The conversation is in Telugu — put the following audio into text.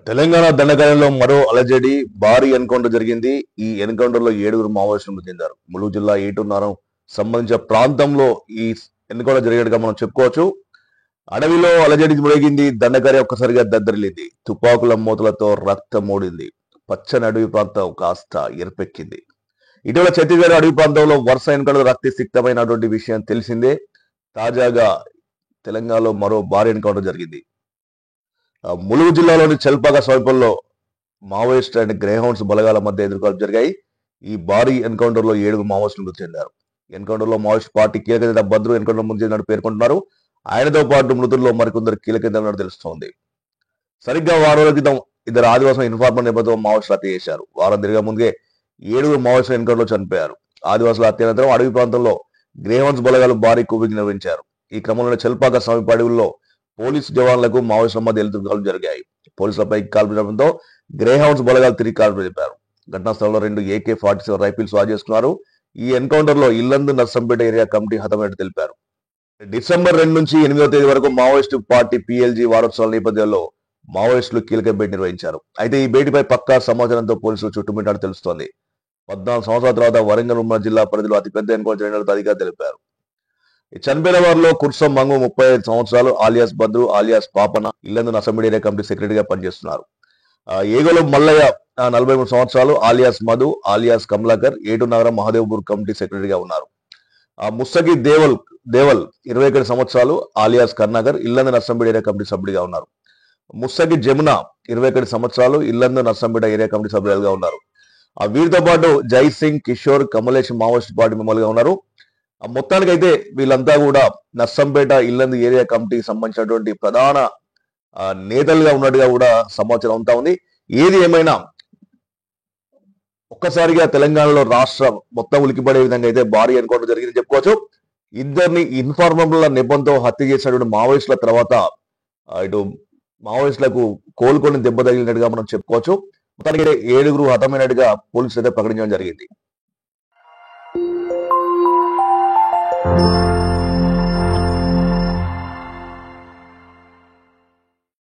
తెలంగాణ దండకారణ్యంలో మరో అలజడి భారీ ఎన్కౌంటర్ జరిగింది. ఈ ఎన్కౌంటర్ లో 7గురు మావోయిస్టులు మృతి చెందారు. ములుగు జిల్లా ఏటున్నారం సంబంధించిన ప్రాంతంలో ఈ ఎన్కౌంటర్ జరిగినట్టుగా మనం చెప్పుకోవచ్చు. అడవిలో అలజడి మొదలైంది. దండకార్య ఒక్కసారిగా దద్దరిల్లింది. తుపాకుల మూతలతో రక్తం మోడింది. పచ్చని అడవి ప్రాంతం కాస్త ఎరుపెక్కింది. ఇటీవల ఛత్తీస్గఢ్ అడవి ప్రాంతంలో వరుస ఎన్కౌంటర్ రక్తసిక్తమైనటువంటి విషయం తెలిసిందే. తాజాగా తెలంగాణలో మరో భారీ ఎన్కౌంటర్ జరిగింది. ములుగు జిల్లాలోని చెల్పాక సమీపంలో మావోయిస్ట్ అండ్ గ్రేహౌండ్స్ బలగాల మధ్య ఎదురుకాలు జరిగాయి. ఈ భారీ ఎన్కౌంటర్ లో 7గురు మావోయిస్టులు మృతి చెందారు. ఎన్కౌంటర్ లో మావోయిస్ట్ పార్టీ కీలక నేత భద్రు ఎన్కౌంటర్ మృతి చెందినట్టు పేర్కొంటున్నారు. ఆయనతో పాటు మృతుల్లో మరికొందరు కీలక నేతలు తెలుస్తోంది. సరిగ్గా వారం రోజుల క్రితం ఇద్దరు ఆదివాసుల ఇన్ఫార్మర్ నేపథ్యంలో మావోయిస్టులు హత్య చేశారు. వారం తిరిగే ముందే 7గురు మావోయిస్టులు ఎన్కౌంటర్ లో చనిపోయారు. ఆదివాసుల హత్య అనంతరం అడవి ప్రాంతంలో గ్రేహౌండ్స్ బలగాలు భారీ కూవింగ్ నిర్వహించారు. ఈ క్రమంలో చెల్పాక సమీప అడవుల్లో పోలీసు జవాన్లకు మావోయిస్టుల మధ్య ఎదురుకాలు జరిగాయి. పోలీసులపై కాల్పులతో గ్రేహౌండ్స్ బలగాలు తిరిగి కాల్పులు జరిపారు. ఘటనా స్థలంలో 2 AK-47 రైఫిల్స్ స్వాధీనం చేసుకున్నారు. ఈ ఎన్కౌంటర్ లో ఇల్లందు నర్సంపేట ఏరియా కమిటీ హతమైనట్టు తెలిపారు. డిసెంబర్ 2 నుంచి 8వ తేదీ వరకు మావోయిస్టు పార్టీ PLG వారోత్సవాల నేపథ్యంలో మావోయిస్టులు కీలక భేటీ నిర్వహించారు. అయితే ఈ భేటీపై పక్కా సమాచారంతో పోలీసులు చుట్టుముట్టారని తెలుస్తోంది. 14 సంవత్సరాల తర్వాత వరంగల్ ఉమ్మడి జిల్లా పరిధిలో అతిపెద్ద ఎన్కౌంటర్ జరిగినట్టు అధికారులు తెలిపారు. ఈ చనిపోయిన వారిలో కుర్సం మంగు 35 సంవత్సరాలు ఆలియాస్ భద్రు ఆలియాస్ పాపన ఇల్లందు నర్సంపేట ఏరియా కమిటీ సెక్రటరీగా పనిచేస్తున్నారు. ఏగోలు మల్లయ్య 43 సంవత్సరాలు ఆలియాస్ మధు ఆలియాస్ కమలాకర్ ఏటు నగరం మహదేవ్పూర్ కమిటీ సెక్రటరీగా ఉన్నారు. ముస్సగి దేవల్ 21 సంవత్సరాలు alias Karnakar Illandu Narsampet area committee సభ్యుడిగా ఉన్నారు. ముస్సగి జమున 21 సంవత్సరాలు ఇల్లందు నర్సంపేట ఏరియా కమిటీ సభ్యులుగా ఉన్నారు. వీరితో పాటు జై సింగ్ కిషోర్ కమలేష్ మావోయిస్ట్ పార్టీ మెంబర్లుగా ఉన్నారు. మొత్తానికైతే వీళ్ళంతా కూడా నర్సంపేట ఇల్లందు ఏరియా కమిటీకి సంబంధించినటువంటి ప్రధాన నేతలుగా ఉన్నట్టుగా కూడా సమాచారం అంతా ఉంది. ఏది ఏమైనా ఒక్కసారిగా తెలంగాణలో రాష్ట్రం మొత్తం ఉలికిపడే విధంగా అయితే భారీ ఎన్కౌంటర్ జరిగిందని చెప్పుకోవచ్చు. ఇద్దరిని ఇన్ఫార్మర్ల నెపంతో హత్య చేసినటువంటి మావోయిస్టుల తర్వాత ఇటు మావోయిస్టులకు కోలుకొని దెబ్బ తగిలినట్టుగా మనం చెప్పుకోవచ్చు. మొత్తానికి 7గురు హతమైనట్టుగా పోలీసులు అయితే ప్రకటించడం జరిగింది.